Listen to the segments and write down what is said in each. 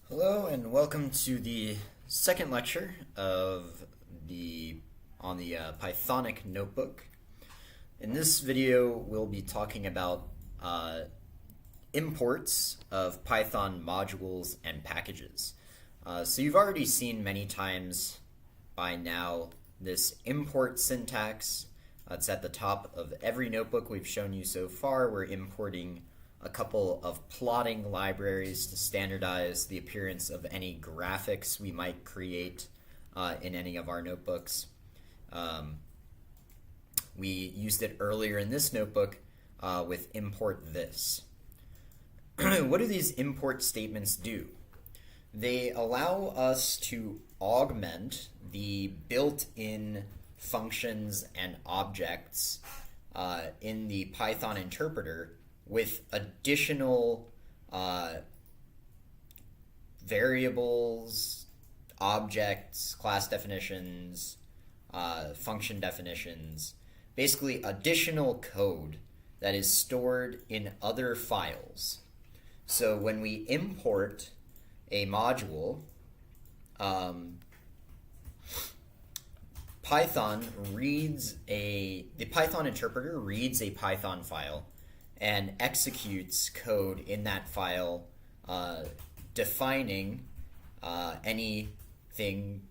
Hello and welcome to the second lecture of the on the Pythonic notebook. In this video, we'll be talking about imports of Python modules and packages. So you've already seen many times by now this import syntax. It's at the top of every notebook we've shown you so far. We're importing a couple of plotting libraries to standardize the appearance of any graphics we might create in any of our notebooks. We used it earlier in this notebook with import this. What do these import statements do? They allow us to augment the built-in functions and objects in the Python interpreter with additional variables, objects, class definitions, function definitions, basically additional code that is stored in other files. So when we import a module, the Python interpreter reads a Python file and executes code in that file defining anything.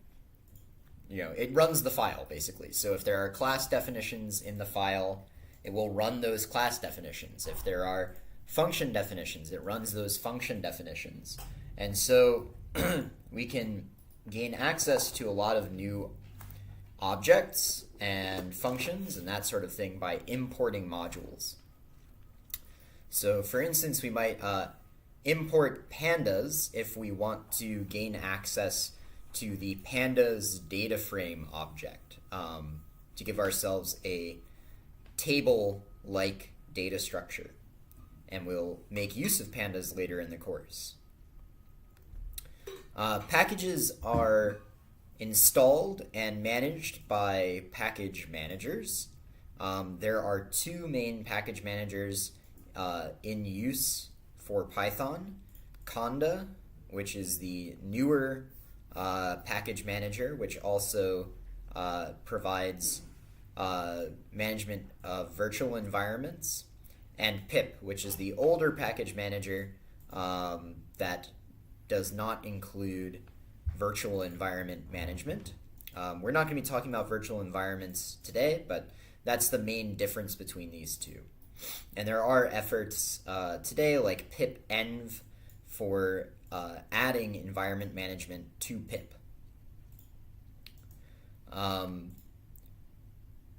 It runs the file basically. So if there are class definitions in the file, it will run those class definitions. If there are function definitions, it runs those function definitions. And so we can gain access to a lot of new objects and functions and that sort of thing by importing modules. So for instance, we might import pandas if we want to gain access to the pandas data frame object to give ourselves a table-like data structure. And we'll make use of pandas later in the course. Packages are installed and managed by package managers. There are two main package managers in use for Python. Conda, which is the newer package manager, which also provides management of virtual environments, and pip, which is the older package manager that does not include virtual environment management. We're not going to be talking about virtual environments today, but that's the main difference between these two. And there are efforts today like pipenv for adding environment management to pip.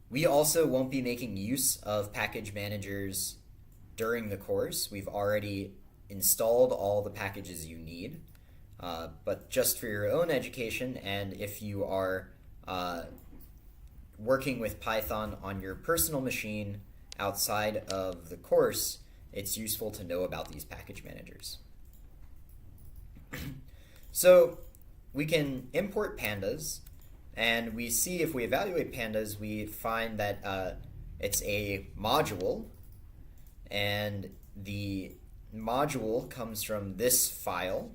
We also won't be making use of package managers during the course. We've already installed all the packages you need, but just for your own education, and if you are working with Python on your personal machine outside of the course, it's useful to know about these package managers. So we can import pandas, and we see if we evaluate pandas, we find that it's a module, and the module comes from this file.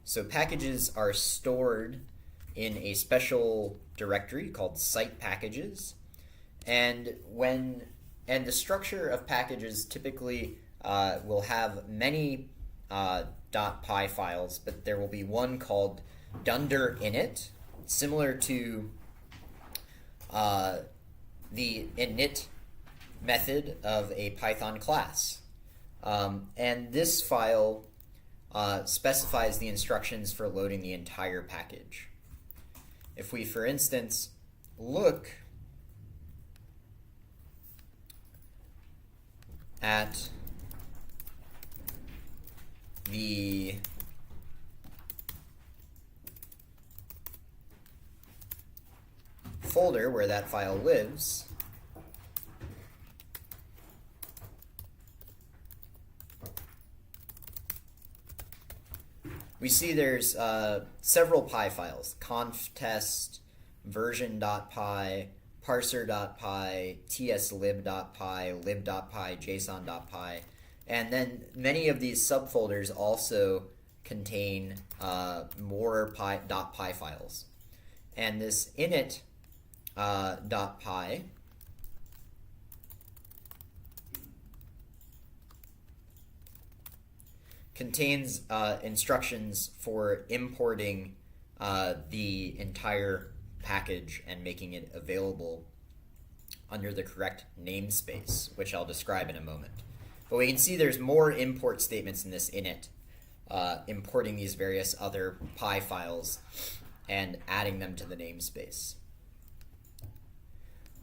So packages are stored in a special directory called site packages, and the structure of packages typically will have many .py files, but there will be one called dunder init, similar to the init method of a Python class. And this file specifies the instructions for loading the entire package. If we, for instance, look at the folder where that file lives, we see there's several py files: conftest, version.py, parser.py, tslib.py, lib.py, json.py, and then many of these subfolders also contain more .py files. And this init .py contains instructions for importing the entire package and making it available under the correct namespace, which I'll describe in a moment. But we can see there's more import statements in this init, importing these various other .py files and adding them to the namespace.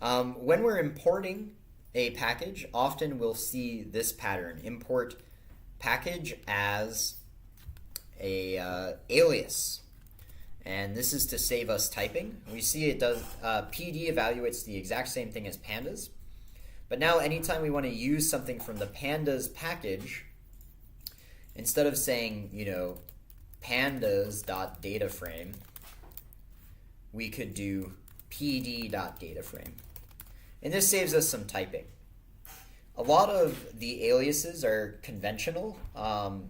When we're importing a package, often we'll see this pattern: import package as a alias. And this is to save us typing. We see it does PD evaluates the exact same thing as pandas. But now anytime we want to use something from the pandas package, instead of saying, pandas.dataframe, we could do pd.dataframe. And this saves us some typing. A lot of the aliases are conventional,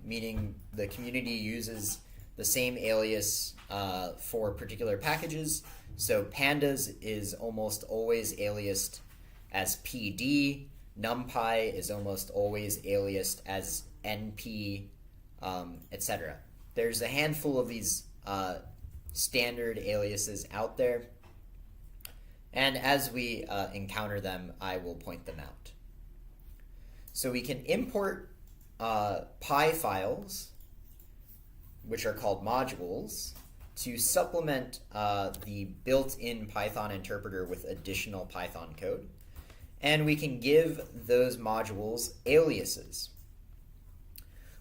meaning the community uses the same alias for particular packages. So pandas is almost always aliased as PD. NumPy is almost always aliased as NP, etc. There's a handful of these standard aliases out there, and as we encounter them, I will point them out. So we can import .py files, which are called modules, to supplement the built-in Python interpreter with additional Python code. And we can give those modules aliases,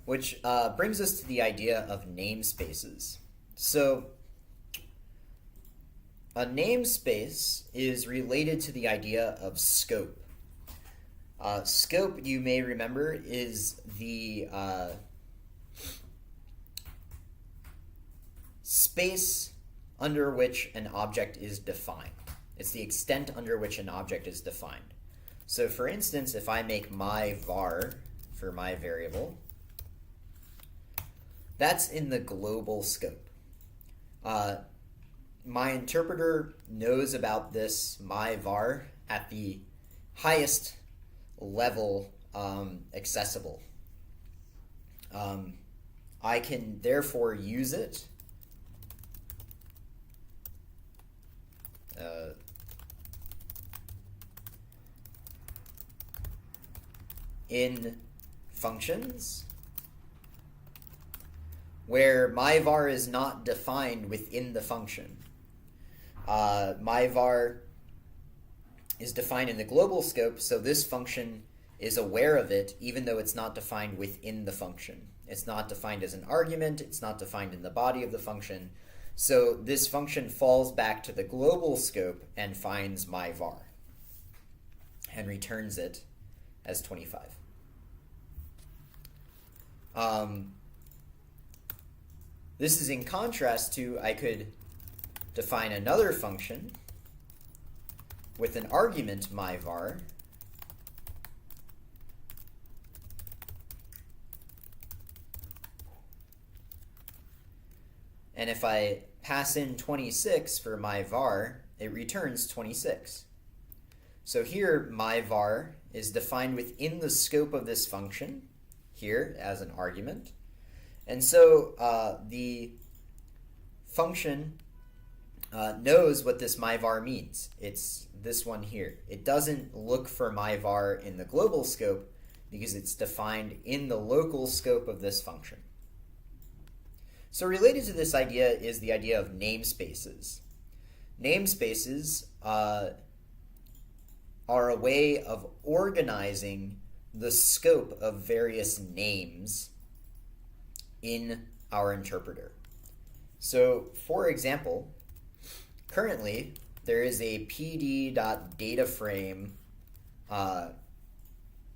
which brings us to the idea of namespaces. So a namespace is related to the idea of scope. Scope, you may remember, is the space under which an object is defined. It's the extent under which an object is defined. So for instance, if I make my var for my variable, that's in the global scope. My interpreter knows about this my var at the highest level accessible. I can therefore use it in functions where my var is not defined within the function. My var is defined in the global scope, so this function is aware of it even though it's not defined within the function. It's not defined as an argument, it's not defined in the body of the function. So this function falls back to the global scope and finds my var and returns it as 25. This is in contrast to, I could define another function with an argument my var, and if I pass in 26 for my var, it returns 26. So here my var is defined within the scope of this function here as an argument, and so the function knows what this my var means. It's this one here. It doesn't look for my var in the global scope because it's defined in the local scope of this function. So related to this idea is the idea of namespaces. Namespaces are a way of organizing the scope of various names in our interpreter. So, for example, currently there is a pd.dataframe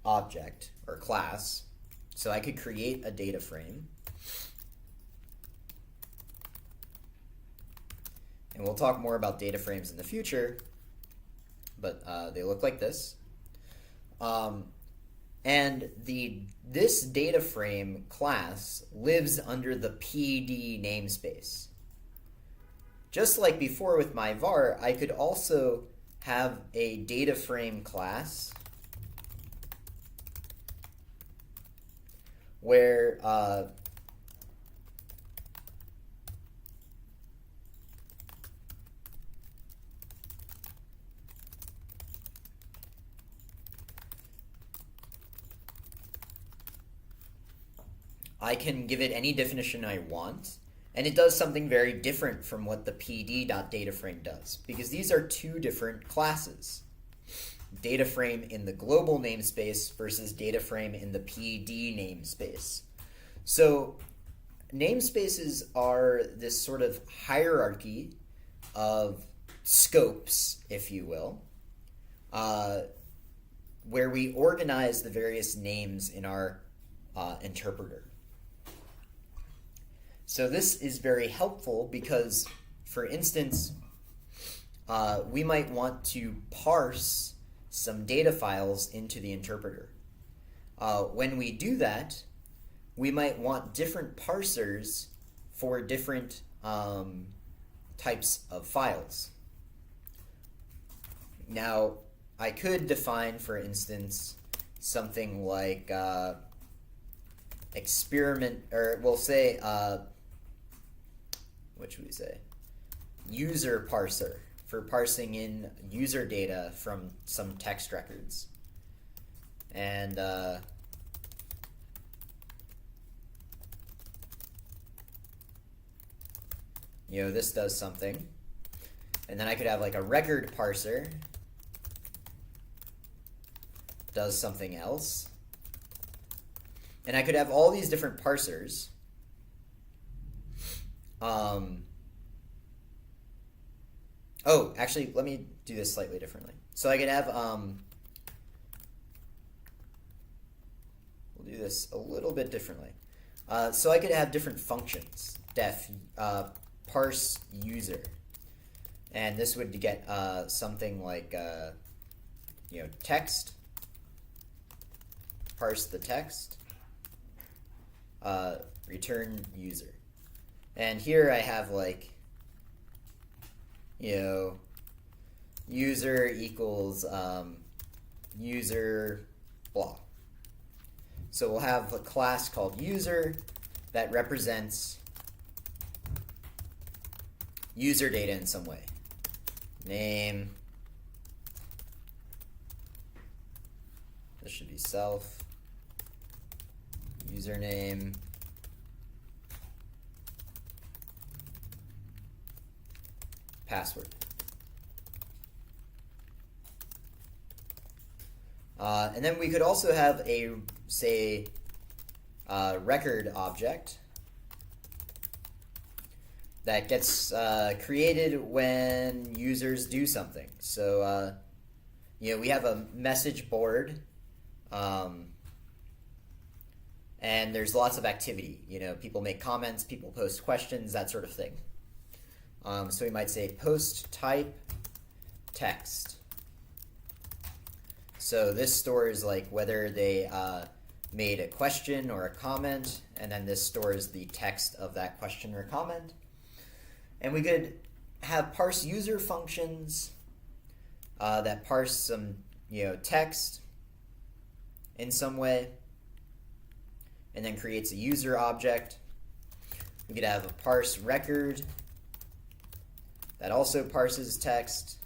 object or class. So I could create a data frame. And we'll talk more about data frames in the future, but they look like this. And this data frame class lives under the PD namespace. Just like before with my var, I could also have a data frame class where I can give it any definition I want, and it does something very different from what the pd.dataframe does, because these are two different classes. Data frame in the global namespace versus data frame in the PD namespace. So namespaces are this sort of hierarchy of scopes, if you will, where we organize the various names in our interpreter. So this is very helpful because, for instance, we might want to parse some data files into the interpreter. When we do that, we might want different parsers for different types of files. Now, I could define, for instance, something like experiment, or we'll say, what should we say? User parser for parsing in user data from some text records. And this does something. And then I could have like a record parser does something else. And I could have all these different parsers. Oh, actually, let me do this slightly differently. So I could have, we'll do this a little bit differently. So I could have different functions. Parse user. And this would get something like, text. Parse the text. Return user. And here I have like, user equals user blah. So we'll have a class called user that represents user data in some way. Name. This should be self. Username. Password. And then we could also have a, say, record object that gets created when users do something. So, we have a message board, and there's lots of activity. People make comments, people post questions, that sort of thing. So we might say post type text. So this stores like whether they made a question or a comment, and then this stores the text of that question or comment. And we could have parse user functions that parse some text in some way, and then creates a user object. We could have a parse record that also parses text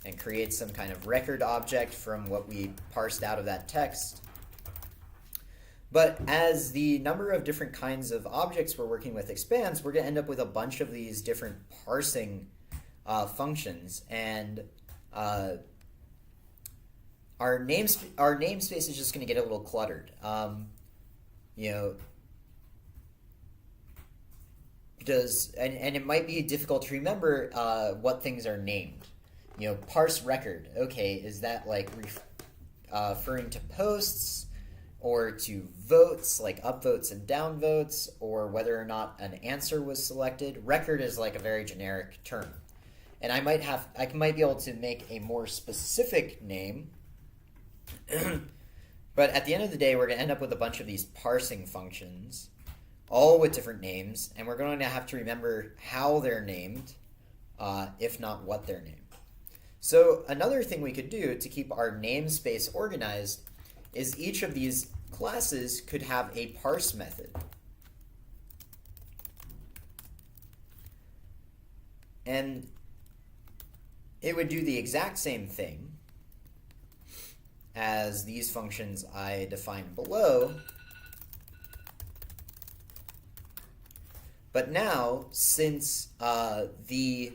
and creates some kind of record object from what we parsed out of that text. But as the number of different kinds of objects we're working with expands, we're going to end up with a bunch of these different parsing functions, and our namespace is just going to get a little cluttered. And it might be difficult to remember what things are named. Parse record. Okay, is that like referring to posts or to votes, like upvotes and downvotes, or whether or not an answer was selected? Record is like a very generic term. And I might be able to make a more specific name But at the end of the day, we're going to end up with a bunch of these parsing functions, all with different names, and we're going to have to remember how they're named, if not what they're named. So another thing we could do to keep our namespace organized is each of these classes could have a parse method. And it would do the exact same thing as these functions I defined below. But now, since the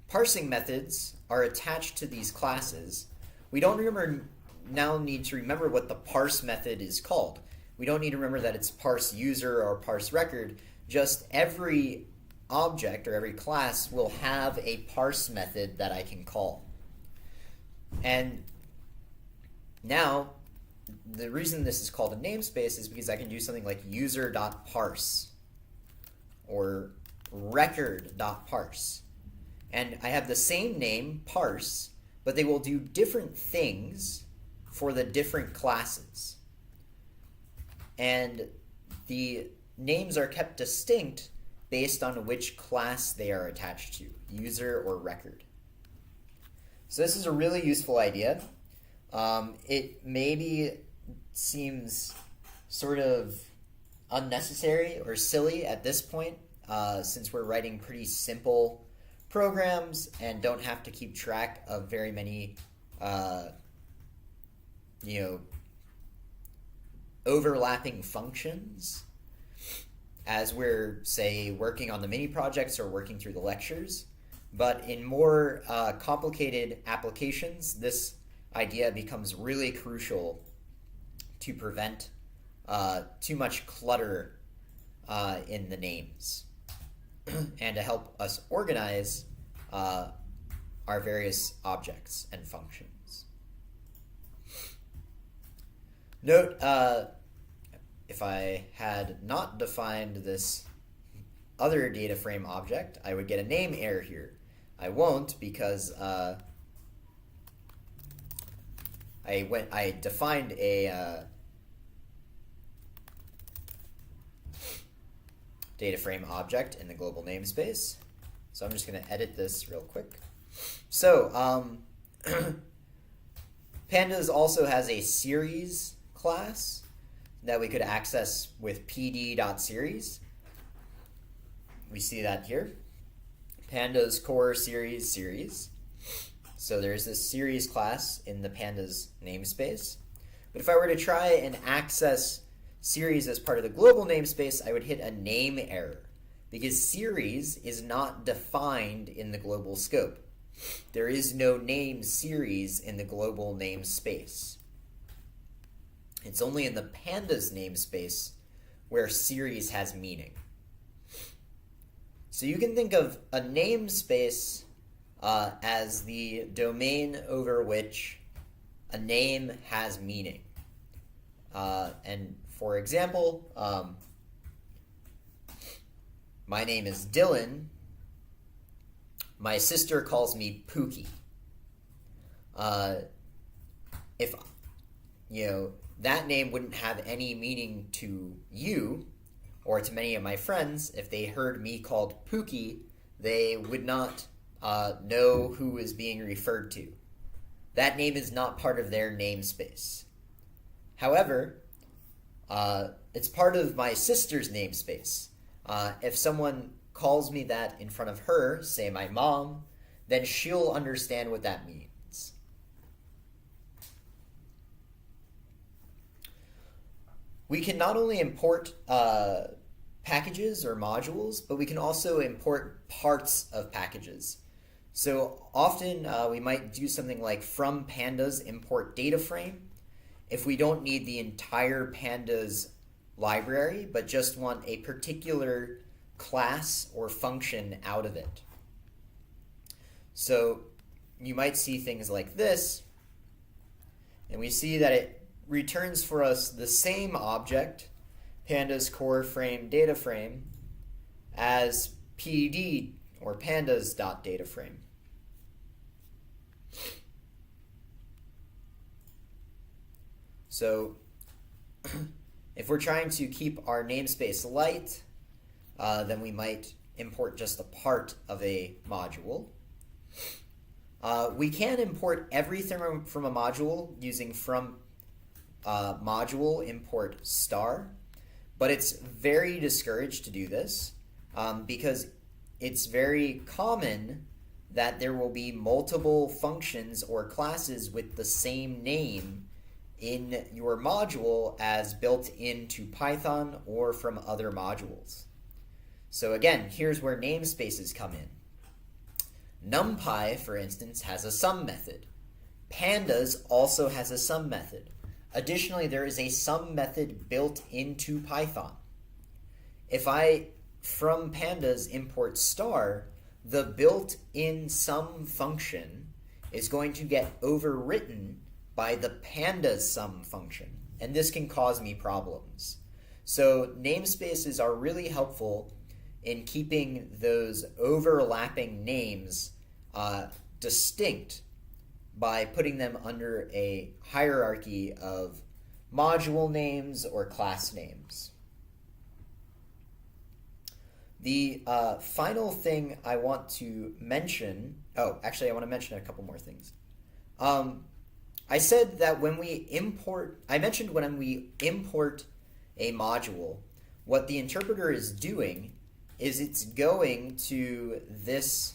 parsing methods are attached to these classes, we don't now need to remember what the parse method is called. We don't need to remember that it's parse user or parse record. Just every object or every class will have a parse method that I can call. And now, the reason this is called a namespace is because I can do something like user.parse or record.parse. And I have the same name, parse, but they will do different things for the different classes. And the names are kept distinct based on which class they are attached to, user or record. So this is a really useful idea. It maybe seems sort of unnecessary or silly at this point, since we're writing pretty simple programs and don't have to keep track of very many overlapping functions as we're, say, working on the mini projects or working through the lectures. But in more complicated applications, this idea becomes really crucial to prevent too much clutter in the names and to help us organize our various objects and functions. Note, if I had not defined this other data frame object, I would get a name error here. I won't, because I defined a data frame object in the global namespace. So I'm just going to edit this real quick. So Pandas also has a series class that we could access with pd.series. We see that here. Pandas core series. So there's this series class in the Pandas namespace. But if I were to try and access series as part of the global namespace, I would hit a name error because series is not defined in the global scope. There is no name series in the global namespace. It's only in the Pandas namespace where series has meaning. So you can think of a namespace as the domain over which a name has meaning. And for example, my name is Dylan. My sister calls me Pookie. If that name wouldn't have any meaning to you or to many of my friends, if they heard me called Pookie, they would not know who is being referred to. That name is not part of their namespace. However, it's part of my sister's namespace. If someone calls me that in front of her, say my mom, then she'll understand what that means. We can not only import packages or modules, but we can also import parts of packages. So often we might do something like from pandas import data frame if we don't need the entire pandas library, but just want a particular class or function out of it. So you might see things like this, and we see that it returns for us the same object, pandas core frame data frame, as pd or pandas.dataframe. So if we're trying to keep our namespace light, then we might import just a part of a module. We can import everything from a module using from module import star, but it's very discouraged to do this because it's very common that there will be multiple functions or classes with the same name in your module as built into Python or from other modules. So again, here's where namespaces come in. NumPy, for instance, has a sum method. Pandas also has a sum method. Additionally, there is a sum method built into Python. If I, from pandas, import star, the built-in sum function is going to get overwritten by the pandas sum function, and this can cause me problems. So namespaces are really helpful in keeping those overlapping names distinct by putting them under a hierarchy of module names or class names. The final thing I want to mention, actually I want to mention a couple more things. I said that when we import, I mentioned when we import a module, what the interpreter is doing is it's going to this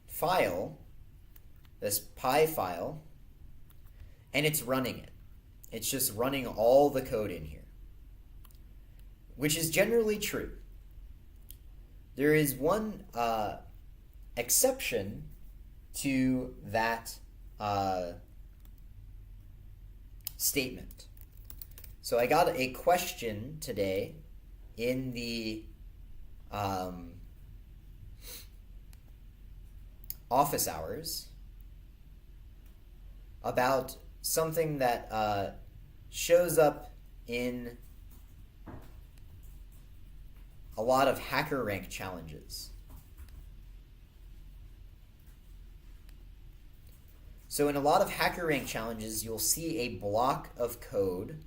file, this py file, and it's running it. It's just running all the code in here, which is generally true. There is one exception to that statement. So I got a question today in the office hours about something that shows up in a lot of HackerRank challenges. So in a lot of HackerRank challenges, you'll see a block of code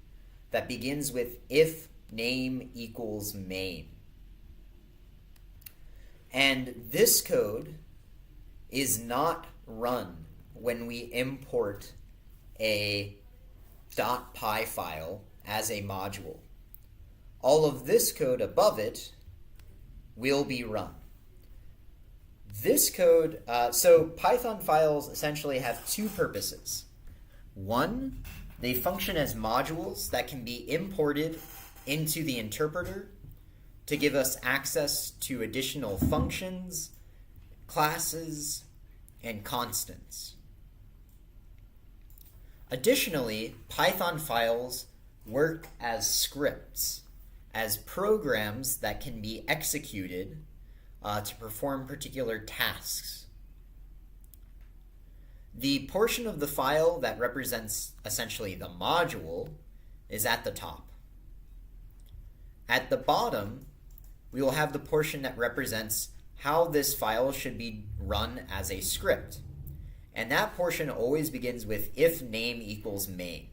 that begins with if name equals main. And this code is not run when we import a .py file as a module. All of this code above it will be run. This code, so Python files essentially have two purposes. One, they function as modules that can be imported into the interpreter to give us access to additional functions, classes, and constants. Additionally, Python files work as scripts, as programs that can be executed to perform particular tasks. The portion of the file that represents essentially the module is at the top. At the bottom, we will have the portion that represents how this file should be run as a script. And that portion always begins with if name equals main.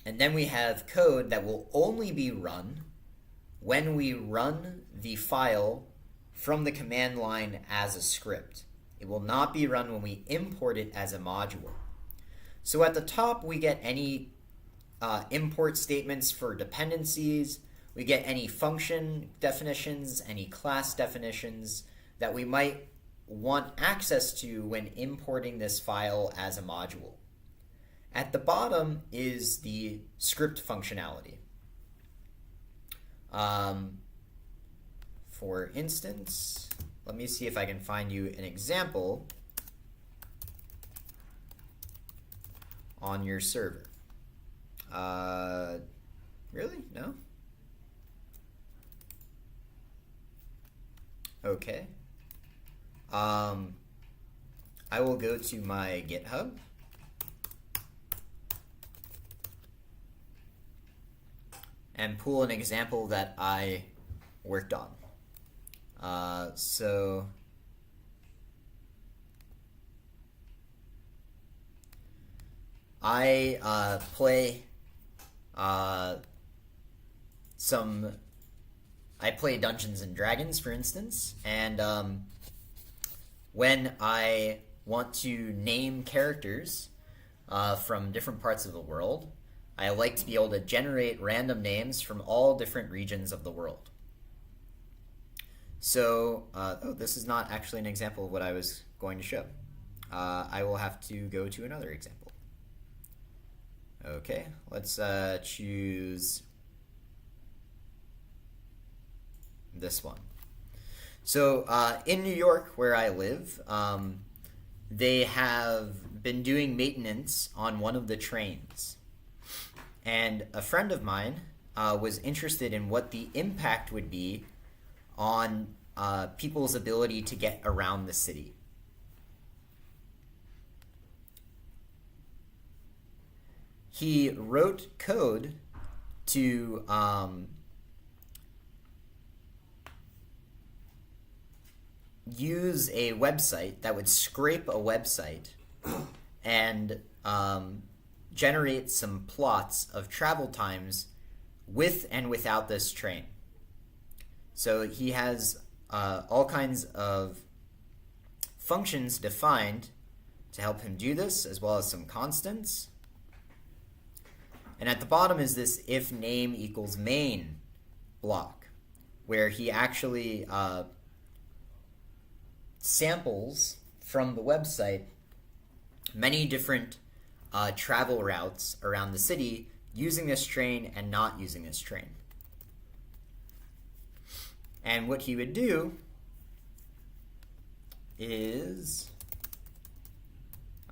And then we have code that will only be run when we run the file from the command line as a script. It will not be run when we import it as a module. So at the top, we get any import statements for dependencies. We get any function definitions, any class definitions that we might want access to when importing this file as a module. At the bottom is the script functionality. For instance, let me see if I can find you an example on your server. Really? No? Okay. I will go to my GitHub. And pull an example that I worked on. So I play some. I play Dungeons and Dragons, for instance, and when I want to name characters from different parts of the world, I like to be able to generate random names from all different regions of the world. So, this is not actually an example of what I was going to show. I will have to go to another example. Okay, let's choose this one. So in New York, where I live, they have been doing maintenance on one of the trains. And a friend of mine was interested in what the impact would be on people's ability to get around the city. He wrote code to use a website that would scrape a website and generate some plots of travel times with and without this train. So he has all kinds of functions defined to help him do this, as well as some constants. And at the bottom is this if name equals main block, where he actually samples from the website many different travel routes around the city using this train and not using this train. And what he would do is,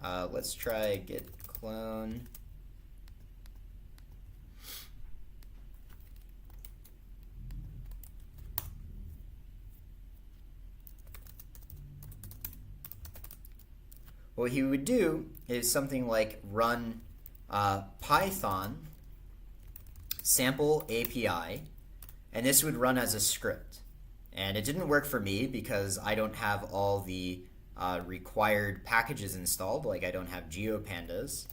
let's try git clone. What he would do is something like run Python sample API, and this would run as a script. And it didn't work for me because I don't have all the required packages installed, like I don't have GeoPandas.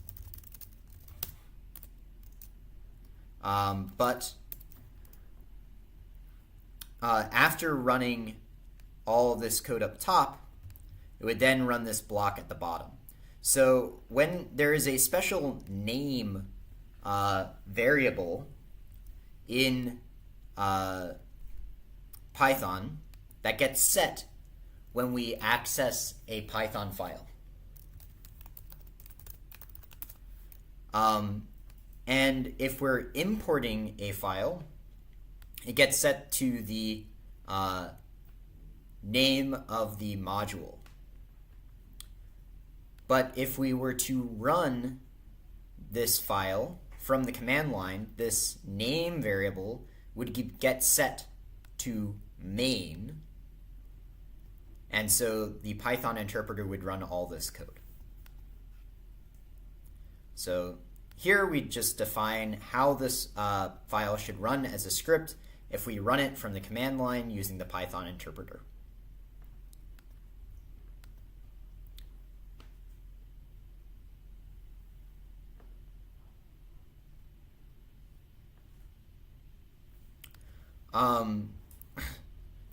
But after running all of this code up top, it would then run this block at the bottom. So when there is a special name variable in Python that gets set when we access a Python file. And if we're importing a file, it gets set to the name of the module. But if we were to run this file from the command line, this name variable would get set to main, and so the Python interpreter would run all this code. So here we just define how this file should run as a script if we run it from the command line using the Python interpreter.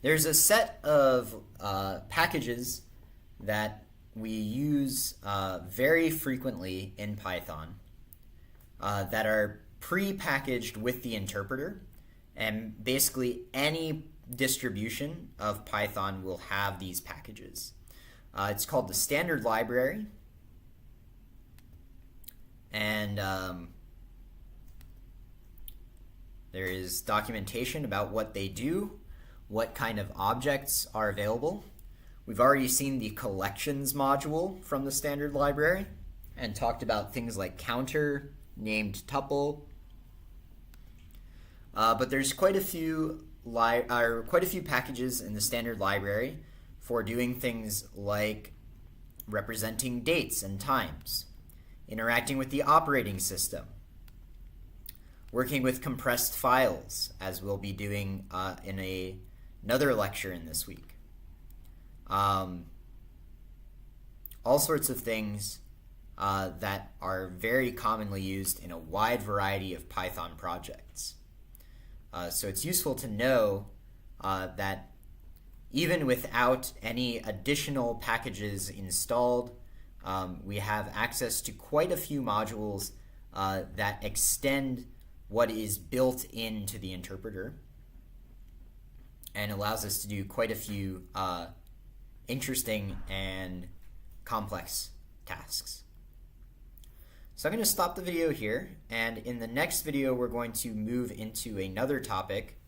There's a set of packages that we use very frequently in Python that are pre-packaged with the interpreter, and basically any distribution of Python will have these packages. It's called the standard library, and there is documentation about what they do, what kind of objects are available. We've already seen the collections module from the standard library and talked about things like counter, named tuple. But there's quite a few packages in the standard library for doing things like representing dates and times, interacting with the operating system, working with compressed files, as we'll be doing in a another lecture in this week. All sorts of things that are very commonly used in a wide variety of Python projects. So it's useful to know that even without any additional packages installed, we have access to quite a few modules that extend what is built into the interpreter and allows us to do quite a few interesting and complex tasks. So I'm going to stop the video here, and in the next video we're going to move into another topic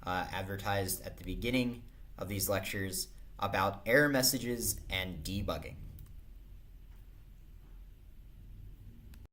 advertised at the beginning of these lectures about error messages and debugging.